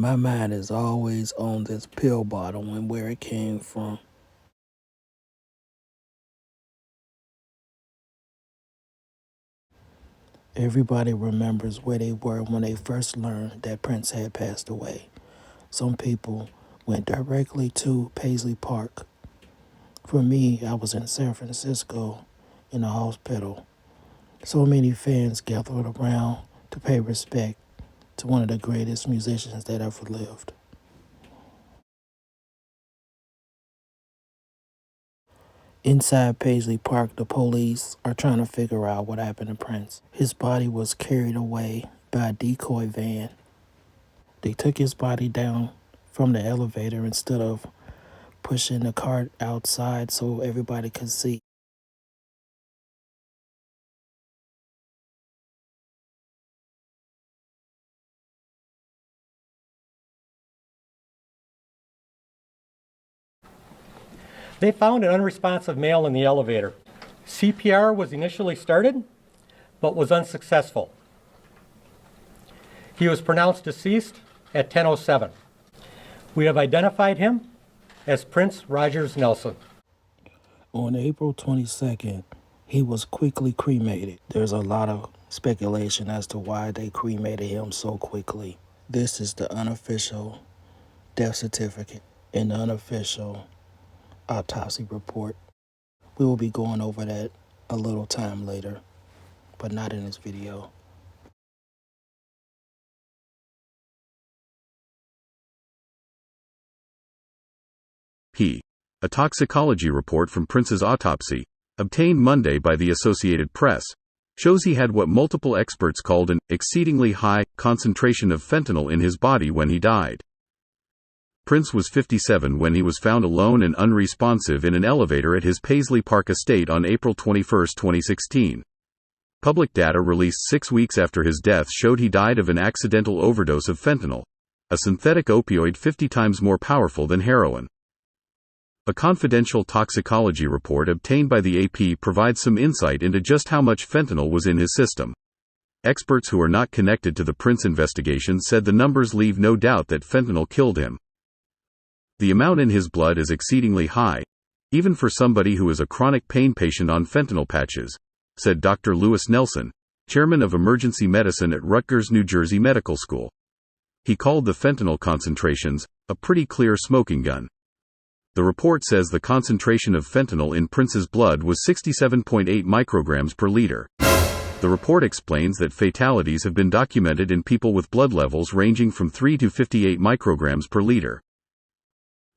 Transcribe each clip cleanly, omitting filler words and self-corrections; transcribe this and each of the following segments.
My mind is always on this pill bottle and where it came from. Everybody remembers where they were when they first learned that Prince had passed away. Some people went directly to Paisley Park. For me, I was in San Francisco in a hospital. So many fans gathered around to pay respect to one of the greatest musicians that ever lived. Inside Paisley Park, the police are trying to figure out what happened to Prince. His body was carried away by a decoy van. They took his body down from the elevator instead of pushing the cart outside so everybody could see. They found an unresponsive male in the elevator. CPR was initially started, but was unsuccessful. He was pronounced deceased at 10:07. We have identified him as Prince Rogers Nelson. On April 22nd, he was quickly cremated. There's a lot of speculation as to why they cremated him so quickly. This is the unofficial death certificate and the unofficial autopsy report. We will be going over that a little time later, but not in this video. A toxicology report from Prince's autopsy, obtained Monday by the Associated Press, shows he had what multiple experts called an exceedingly high concentration of fentanyl in his body when he died. Prince was 57 when he was found alone and unresponsive in an elevator at his Paisley Park estate on April 21, 2016. Public data released 6 weeks after his death showed he died of an accidental overdose of fentanyl, a synthetic opioid 50 times more powerful than heroin. A confidential toxicology report obtained by the AP provides some insight into just how much fentanyl was in his system. Experts who are not connected to the Prince investigation said the numbers leave no doubt that fentanyl killed him. The amount in his blood is exceedingly high, even for somebody who is a chronic pain patient on fentanyl patches, said Dr. Lewis Nelson, chairman of emergency medicine at Rutgers, New Jersey Medical School. He called the fentanyl concentrations a pretty clear smoking gun. The report says the concentration of fentanyl in Prince's blood was 67.8 micrograms per liter. The report explains that fatalities have been documented in people with blood levels ranging from 3 to 58 micrograms per liter.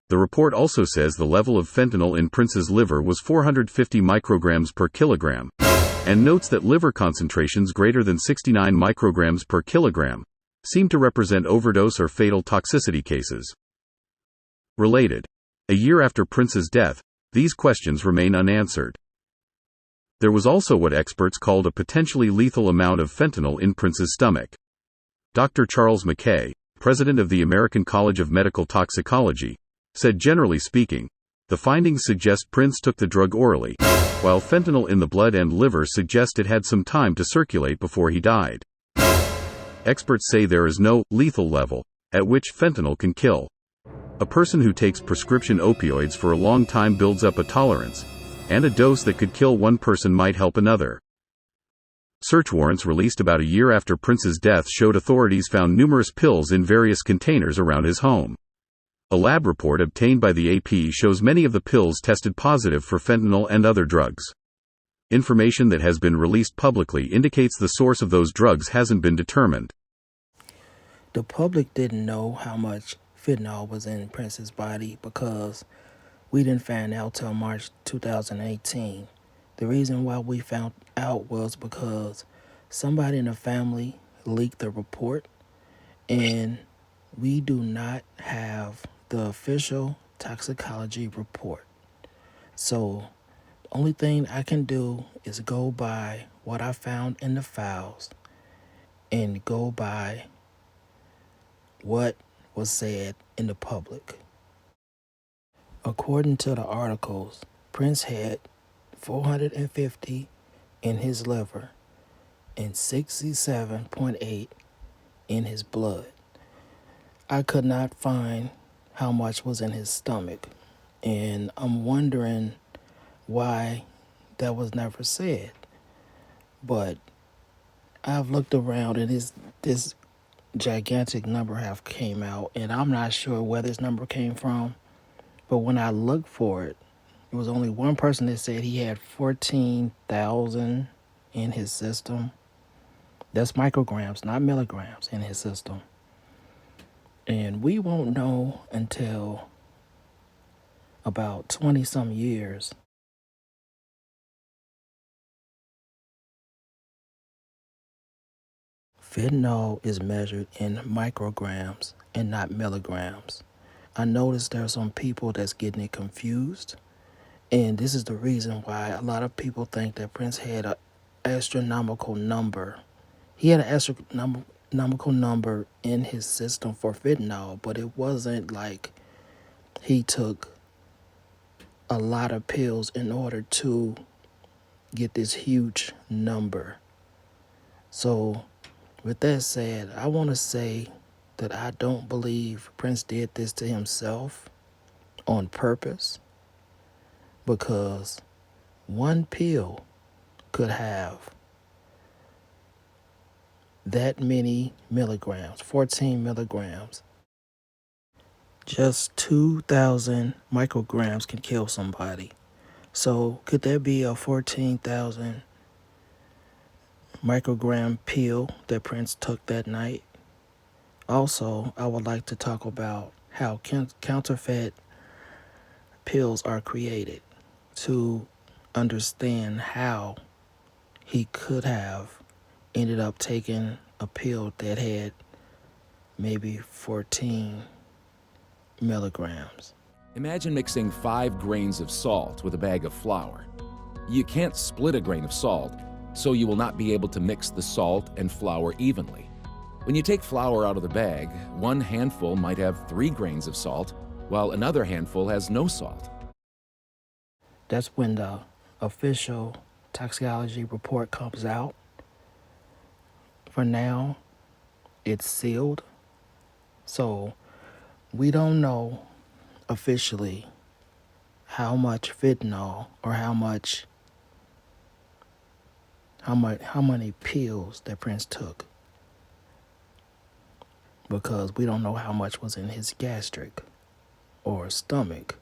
The report also says the level of fentanyl in Prince's liver was 450 micrograms per kilogram, and notes that liver concentrations greater than 69 micrograms per kilogram seem to represent overdose or fatal toxicity cases. Related. A year after Prince's death, these questions remain unanswered. There was also what experts called a potentially lethal amount of fentanyl in Prince's stomach. Dr. Charles McKay, president of the American College of Medical Toxicology, said generally speaking, the findings suggest Prince took the drug orally, while fentanyl in the blood and liver suggest it had some time to circulate before he died. Experts say there is no lethal level at which fentanyl can kill. A person who takes prescription opioids for a long time builds up a tolerance, and a dose that could kill one person might help another. Search warrants released about a year after Prince's death showed authorities found numerous pills in various containers around his home. A lab report obtained by the AP shows many of the pills tested positive for fentanyl and other drugs. Information that has been released publicly indicates the source of those drugs hasn't been determined. The public didn't know how much fentanyl was in Prince's body because we didn't find out till March 2018. The reason why we found out was because somebody in the family leaked the report, and we do not have the official toxicology report. So the only thing I can do is go by what I found in the files and go by what was said in the public. According to the articles, Prince had 450 in his liver and 67.8 in his blood. I could not find how much was in his stomach. And I'm wondering why that was never said. But I've looked around and this gigantic number have came out, and I'm not sure where this number came from. But when I looked for it, there was only one person that said he had 14,000 in his system. That's micrograms, not milligrams, in his system. And we won't know until about 20 some years. Fentanyl is measured in micrograms and not milligrams. I noticed there are some people that's getting it confused. And this is the reason why a lot of people think that Prince had an astronomical number. He had an astronomical number in his system for fentanyl, but it wasn't like he took a lot of pills in order to get this huge number. So, with that said, I want to say that I don't believe Prince did this to himself on purpose, because one pill could have that many milligrams, 14 milligrams. Just 2,000 micrograms can kill somebody. So could there be a 14,000 microgram pill that Prince took that night? Also, I would like to talk about how counterfeit pills are created, to understand how he could have ended up taking a pill that had maybe 14 milligrams. Imagine mixing 5 grains of salt with a bag of flour. You can't split a grain of salt, so you will not be able to mix the salt and flour evenly. When you take flour out of the bag, one handful might have 3 grains of salt, while another handful has no salt. That's when the official toxicology report comes out. For now, it's sealed, so we don't know officially how much fentanyl or how many pills that Prince took, because we don't know how much was in his gastric or stomach.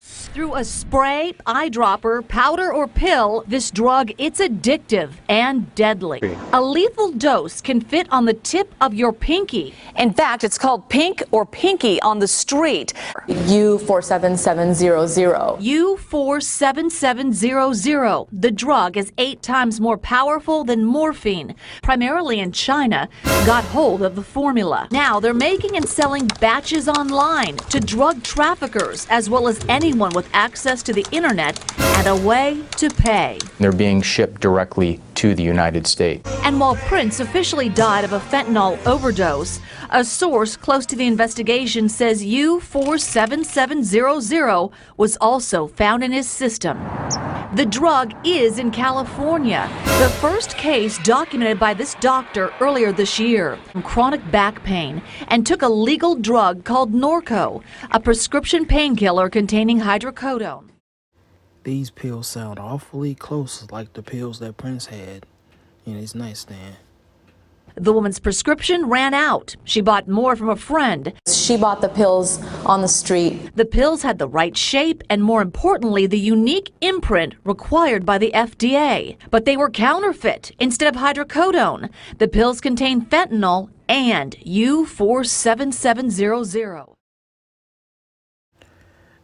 Through a spray, eyedropper, powder, or pill, this drug, it's addictive and deadly. A lethal dose can fit on the tip of your pinky. In fact, it's called pink or pinky on the street. U47700. U47700. The drug is 8 times more powerful than morphine. Primarily in China, got hold of the formula. Now they're making and selling batches online to drug traffickers, as well as anyone with access to the internet and a way to pay. They're being shipped directly to the United States. And while Prince officially died of a fentanyl overdose, a source close to the investigation says U47700 was also found in his system. The drug is in California, the first case documented by this doctor earlier this year. Chronic back pain, and took a legal drug called Norco, a prescription painkiller containing hydrocodone. These pills sound awfully close like the pills that Prince had in his nightstand. The woman's prescription ran out. She bought more from a friend. She bought the pills on the street. The pills had the right shape and, more importantly, the unique imprint required by the FDA. But they were counterfeit instead of hydrocodone. The pills contained fentanyl and U47700.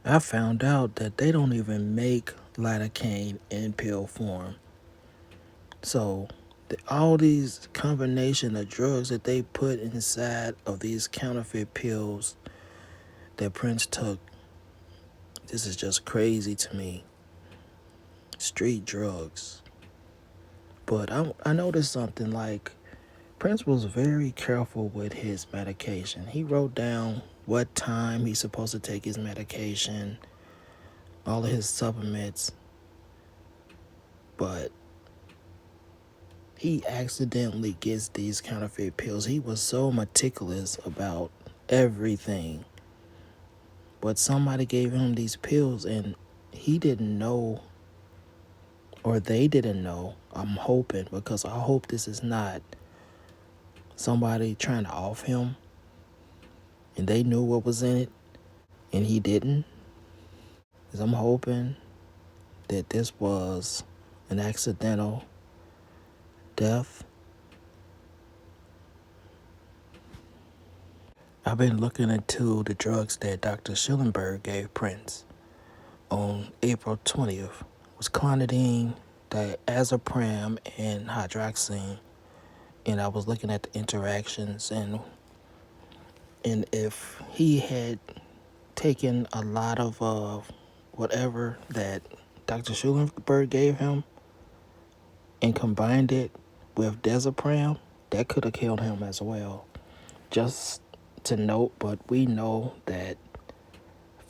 I found out that they don't even make lidocaine in pill form. So all these combination of drugs that they put inside of these counterfeit pills that Prince took, this is just crazy to me. Street drugs. But I noticed something, like Prince was very careful with his medication. He wrote down what time he's supposed to take his medication, all of his supplements, but he accidentally gets these counterfeit pills. He was so meticulous about everything. But somebody gave him these pills and he didn't know, or they didn't know. I'm hoping, because I hope this is not somebody trying to off him and they knew what was in it and he didn't. Because I'm hoping that this was an accidental death. I've been looking into the drugs that Dr. Schellenberg gave Prince on April 20th. It was clonidine, diazepam, and hydroxine. And I was looking at the interactions, and if he had taken a lot of whatever that Dr. Schellenberg gave him and combined it with diazepam, that could have killed him as well. Just to note, but we know that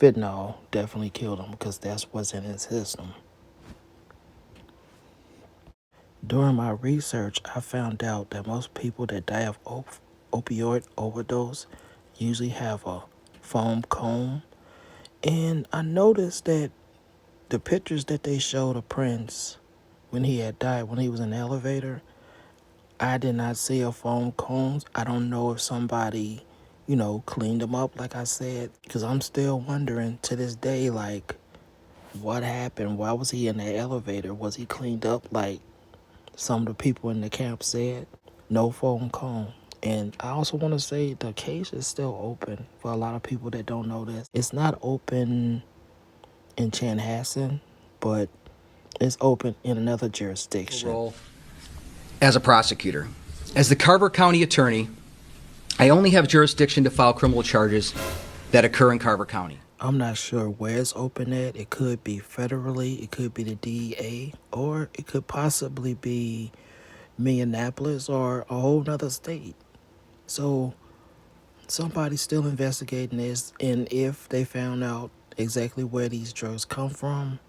fentanyl definitely killed him because that's what's in his system. During my research, I found out that most people that die of opioid overdose usually have a foam cone. And I noticed that the pictures that they showed of Prince when he had died, when he was in the elevator, I did not see a foam cones. I don't know if somebody, cleaned him up, like I said, because I'm still wondering to this day, like, what happened? Why was he in the elevator? Was he cleaned up like some of the people in the camp said? No foam cone. And I also want to say the case is still open for a lot of people that don't know this. It's not open in Chanhassen, but it's open in another jurisdiction. As a prosecutor, as the Carver County attorney, I only have jurisdiction to file criminal charges that occur in Carver County. I'm not sure where it's open at. It could be federally, it could be the DEA, or it could possibly be Minneapolis or a whole nother state. So somebody's still investigating this, and if they found out exactly where these drugs come from,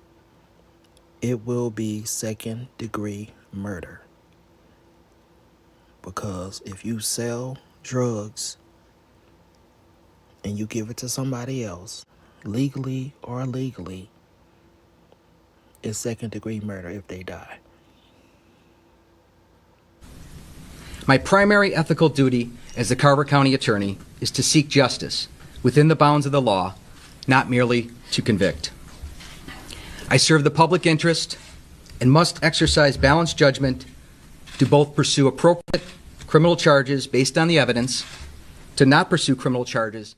it will be second-degree murder. Because if you sell drugs and you give it to somebody else, legally or illegally, it's second-degree murder if they die. My primary ethical duty as the Carver County attorney is to seek justice within the bounds of the law, not merely to convict. I serve the public interest and must exercise balanced judgment to both pursue appropriate criminal charges based on the evidence, to not pursue criminal charges.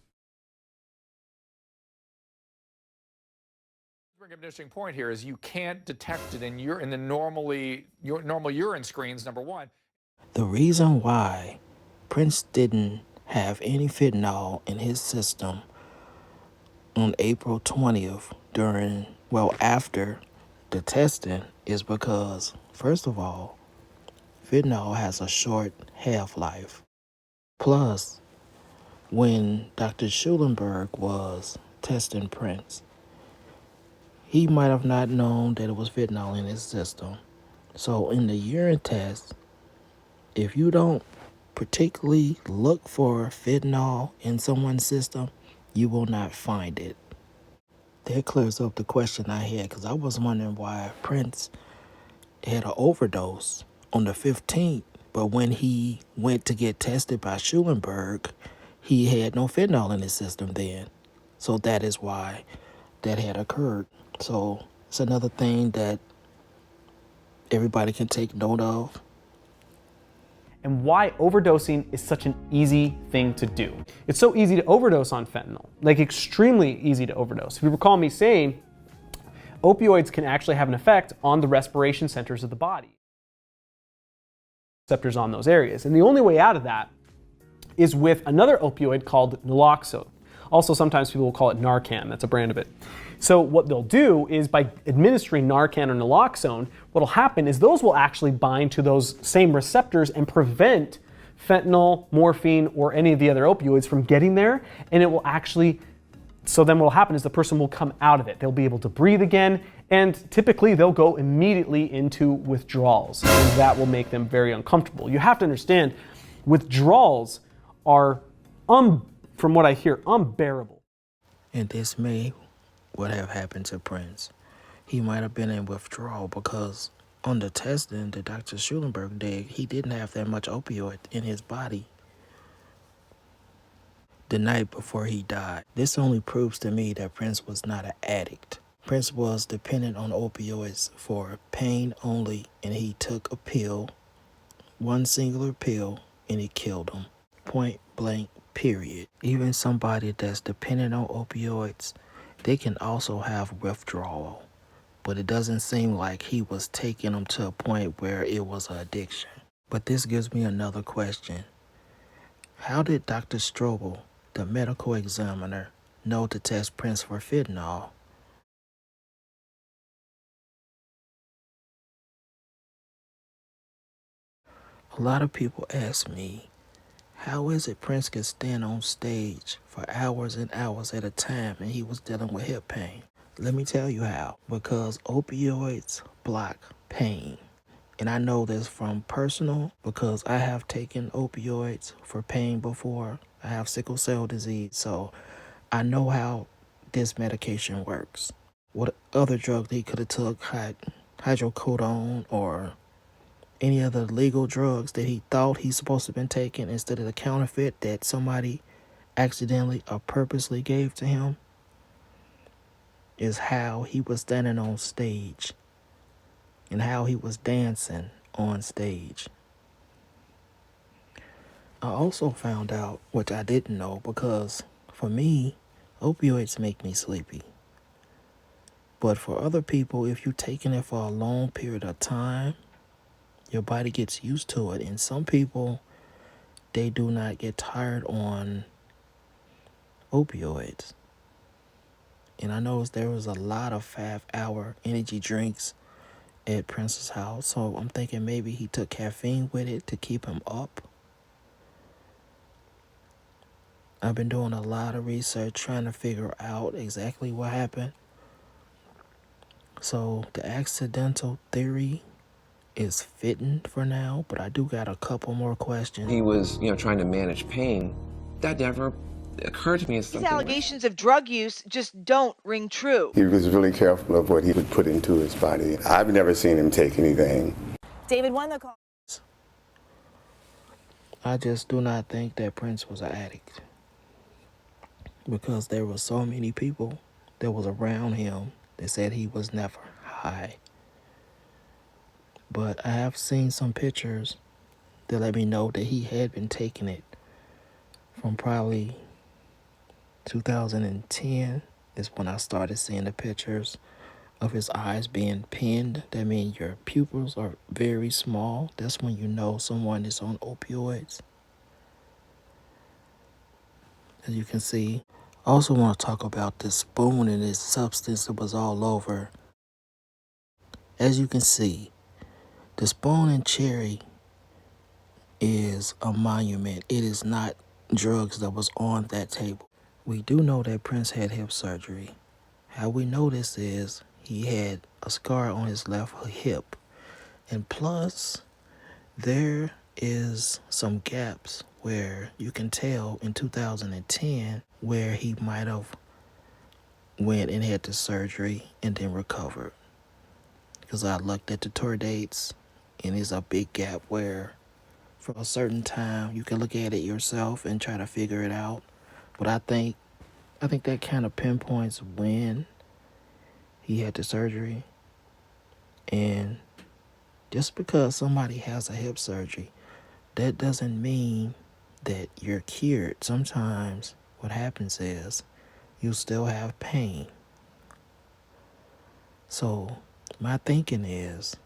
Bring up an interesting point here is you can't detect it in the normal urine screens, number one. The reason why Prince didn't have any fentanyl in his system on April 20th after the testing is because, first of all, fentanyl has a short half-life. Plus, when Dr. Schellenberg was testing Prince, he might have not known that it was fentanyl in his system. So in the urine test, if you don't particularly look for fentanyl in someone's system, you will not find it. That clears up the question I had, because I was wondering why Prince had an overdose on the 15th, but when he went to get tested by Schellenberg, he had no fentanyl in his system then. So that is why that had occurred. So it's another thing that everybody can take note of. And why overdosing is such an easy thing to do. It's so easy to overdose on fentanyl, like extremely easy to overdose. If you recall me saying, opioids can actually have an effect on the respiration centers of the body. Receptors on those areas. And the only way out of that is with another opioid called naloxone. Also, sometimes people will call it Narcan. That's a brand of it. So what they'll do is by administering Narcan or naloxone, what will happen is those will actually bind to those same receptors and prevent fentanyl, morphine, or any of the other opioids from getting there. And it will actually, so then what will happen is the person will come out of it. They'll be able to breathe again, And typically they'll go immediately into withdrawals, and that will make them very uncomfortable. You have to understand, withdrawals are, from what I hear, unbearable. And this may would have happened to Prince. He might have been in withdrawal because on the testing that Dr. Schulenberg did, he didn't have that much opioid in his body the night before he died. This only proves to me that Prince was not an addict. Prince was dependent on opioids for pain only, and he took a pill, one singular pill, and it killed him. Point blank, period. Even somebody that's dependent on opioids, they can also have withdrawal, but it doesn't seem like he was taking them to a point where it was an addiction. But this gives me another question. How did Dr. Strobel, the medical examiner, know to test Prince for fentanyl? A lot of people ask me, how is it Prince could stand on stage for hours and hours at a time and he was dealing with hip pain? Let me tell you how. Because opioids block pain. And I know this from personal because I have taken opioids for pain before. I have sickle cell disease, so I know how this medication works. What other drug he could have took, hydrocodone or any other legal drugs that he thought he's supposed to have been taking instead of the counterfeit that somebody accidentally or purposely gave to him, is how he was standing on stage and how he was dancing on stage. I also found out, which I didn't know, because for me, opioids make me sleepy. But for other people, if you're taking it for a long period of time, your body gets used to it. And some people, they do not get tired on opioids. And I noticed there was a lot of 5-hour energy drinks at Prince's house. So I'm thinking maybe he took caffeine with it to keep him up. I've been doing a lot of research trying to figure out exactly what happened. So the accidental theory is fitting for now, but I do got a couple more questions. He was, trying to manage pain. That never occurred to me as something. These allegations of drug use just don't ring true. He was really careful of what he would put into his body. I've never seen him take anything. David won the call. I just do not think that Prince was an addict, because there were so many people that was around him that said he was never high. But I have seen some pictures that let me know that he had been taking it from probably 2010 is when I started seeing the pictures of his eyes being pinned. That means your pupils are very small. That's when you know someone is on opioids. As you can see, I also want to talk about this spoon and this substance that was all over. As you can see, the spoon and cherry is a monument. It is not drugs that was on that table. We do know that Prince had hip surgery. How we know this is he had a scar on his left hip. And plus, there is some gaps where you can tell in 2010 where he might have went and had the surgery and then recovered. Because I looked at the tour dates and there's a big gap where from a certain time you can look at it yourself and try to figure it out. But I think that kind of pinpoints when he had the surgery. And just because somebody has a hip surgery, that doesn't mean that you're cured. Sometimes what happens is you still have pain. So my thinking is,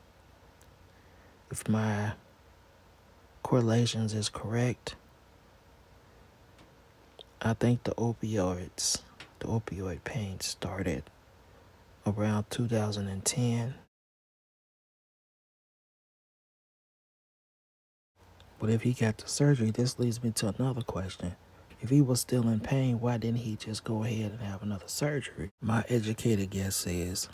if my correlations is correct, I think the opioid pain started around 2010. But if he got the surgery, this leads me to another question. If he was still in pain, why didn't he just go ahead and have another surgery? My educated guess is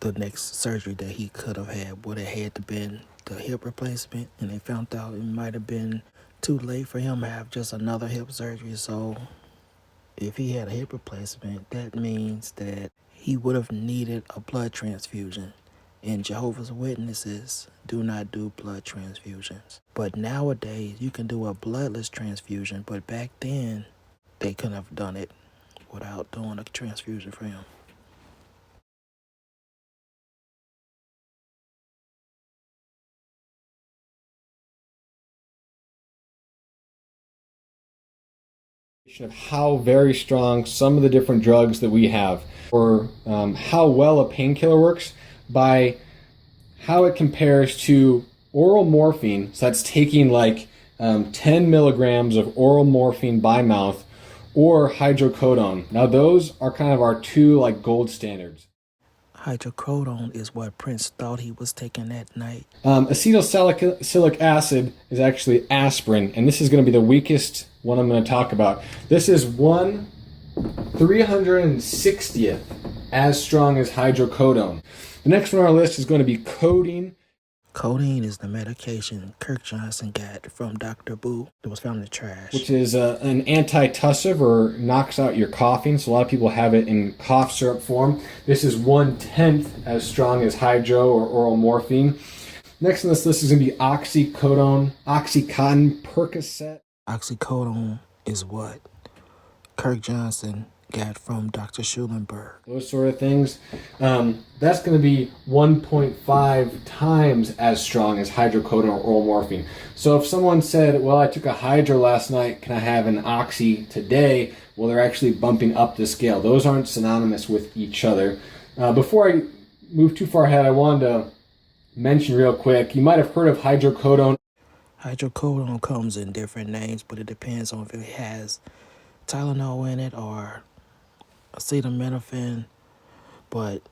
the next surgery that he could have had would have had to been the hip replacement, and they found out it might have been too late for him to have just another hip surgery. So if he had a hip replacement, that means that he would have needed a blood transfusion. And Jehovah's Witnesses do not do blood transfusions. But nowadays, you can do a bloodless transfusion, but back then, they couldn't have done it without doing a transfusion for him. Of how very strong some of the different drugs that we have, or how well a painkiller works by how it compares to oral morphine. So that's taking like 10 milligrams of oral morphine by mouth, or hydrocodone. Now those are kind of our two like gold standards. Hydrocodone is what Prince thought he was taking that night. Acetylsalicylic acid is actually aspirin, and this is going to be the weakest one I'm going to talk about. This is 1/360th as strong as hydrocodone. The next one on our list is going to be codeine. Codeine is the medication Kirk Johnson got from Dr. Boo that was found in the trash. Which is an antitussive, or knocks out your coughing. So a lot of people have it in cough syrup form. This is 1/10 as strong as hydro or oral morphine. Next on this list is going to be oxycodone, Oxycontin, Percocet. Oxycodone is what Kirk Johnson got from Dr. Schulenberg. Those sort of things. That's going to be 1.5 times as strong as hydrocodone or oral morphine. So if someone said, well, I took a hydro last night, can I have an oxy today? Well, they're actually bumping up the scale. Those aren't synonymous with each other. Before I move too far ahead, I wanted to mention real quick, you might have heard of hydrocodone. Hydrocodone comes in different names, but it depends on if it has Tylenol in it or acetaminophen, but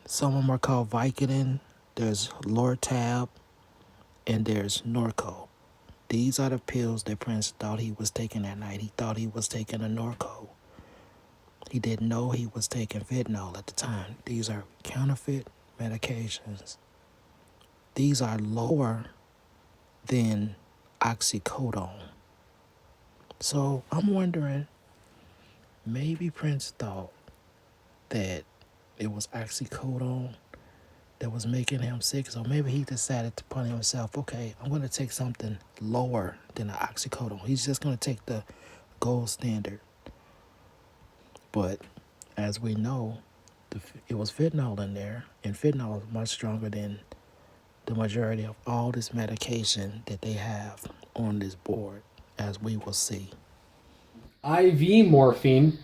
some of them are called Vicodin. There's Lortab, and there's Norco. These are the pills that Prince thought he was taking that night. He thought he was taking a Norco. He didn't know he was taking fentanyl at the time. These are counterfeit medications. These are lower than oxycodone. So I'm wondering, maybe Prince thought that it was oxycodone that was making him sick. So maybe he decided to put himself, okay, I'm going to take something lower than an oxycodone. He's just going to take the gold standard. But as we know, it was fentanyl in there, and fentanyl is much stronger than the majority of all this medication that they have on this board, as we will see. IV morphine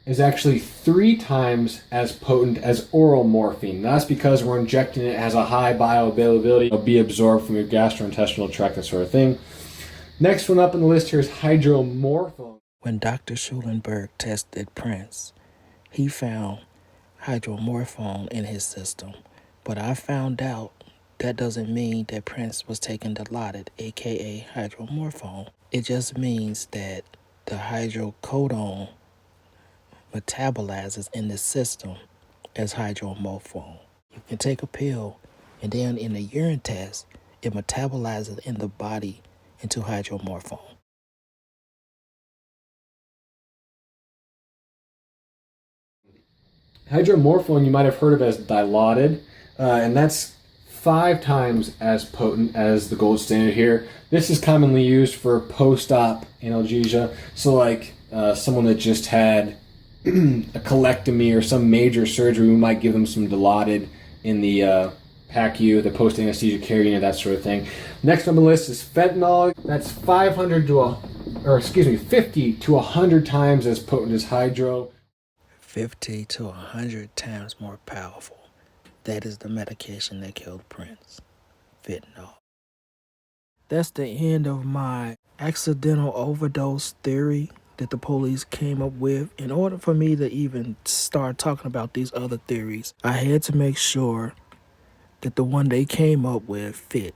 is actually 3 times as potent as oral morphine. That's because we're injecting it, has a high bioavailability. It'll be absorbed from your gastrointestinal tract, that sort of thing. Next one up on the list here is hydromorphone. When Dr. Schulenberg tested Prince, he found hydromorphone in his system. But I found out that doesn't mean that Prince was taking Dilaudid, aka hydromorphone. It just means that the hydrocodone metabolizes in the system as hydromorphone. You can take a pill, and then in the urine test, it metabolizes in the body into hydromorphone. Hydromorphone you might have heard of as Dilaudid, and that's 5 times as potent as the gold standard here. This is commonly used for post-op analgesia. So like someone that just had a colectomy or some major surgery, we might give them some Dilaudid in the PACU, the post-anesthesia care unit, that sort of thing. Next on the list is fentanyl. That's 50 to 100 times as potent as hydro. 50 to 100 times more powerful. That is the medication that killed Prince. Fentanyl. That's the end of my accidental overdose theory that the police came up with. In order for me to even start talking about these other theories, I had to make sure that the one they came up with fit.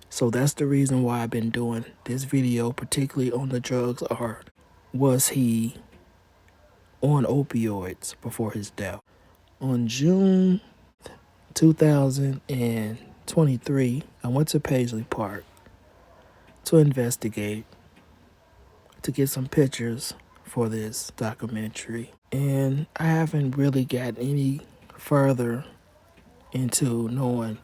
So that's the reason why I've been doing this video, particularly on the drugs, or was he on opioids before his death? On June 2023, I went to Paisley Park to investigate, to get some pictures for this documentary. And I haven't really got any further into knowing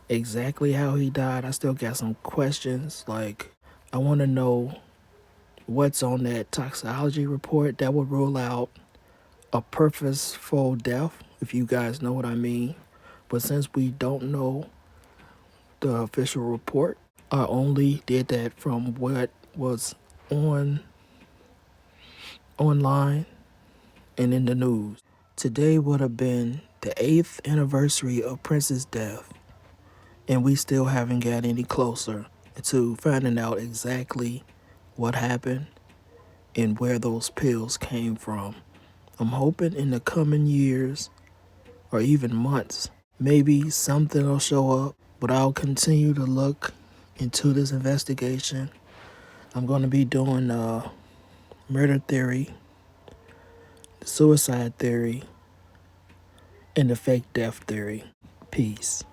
exactly how he died. I still got some questions. Like, I want to know what's on that toxicology report that would rule out a purposeful death, if you guys know what I mean. But since we don't know the official report, I only did that from what was online and in the news. Today would have been the 8th anniversary of Prince's death, and we still haven't got any closer to finding out exactly what happened and where those pills came from. I'm hoping in the coming years or even months, maybe something will show up, but I'll continue to look into this investigation. I'm going to be doing murder theory, suicide theory, and the fake death theory. Peace.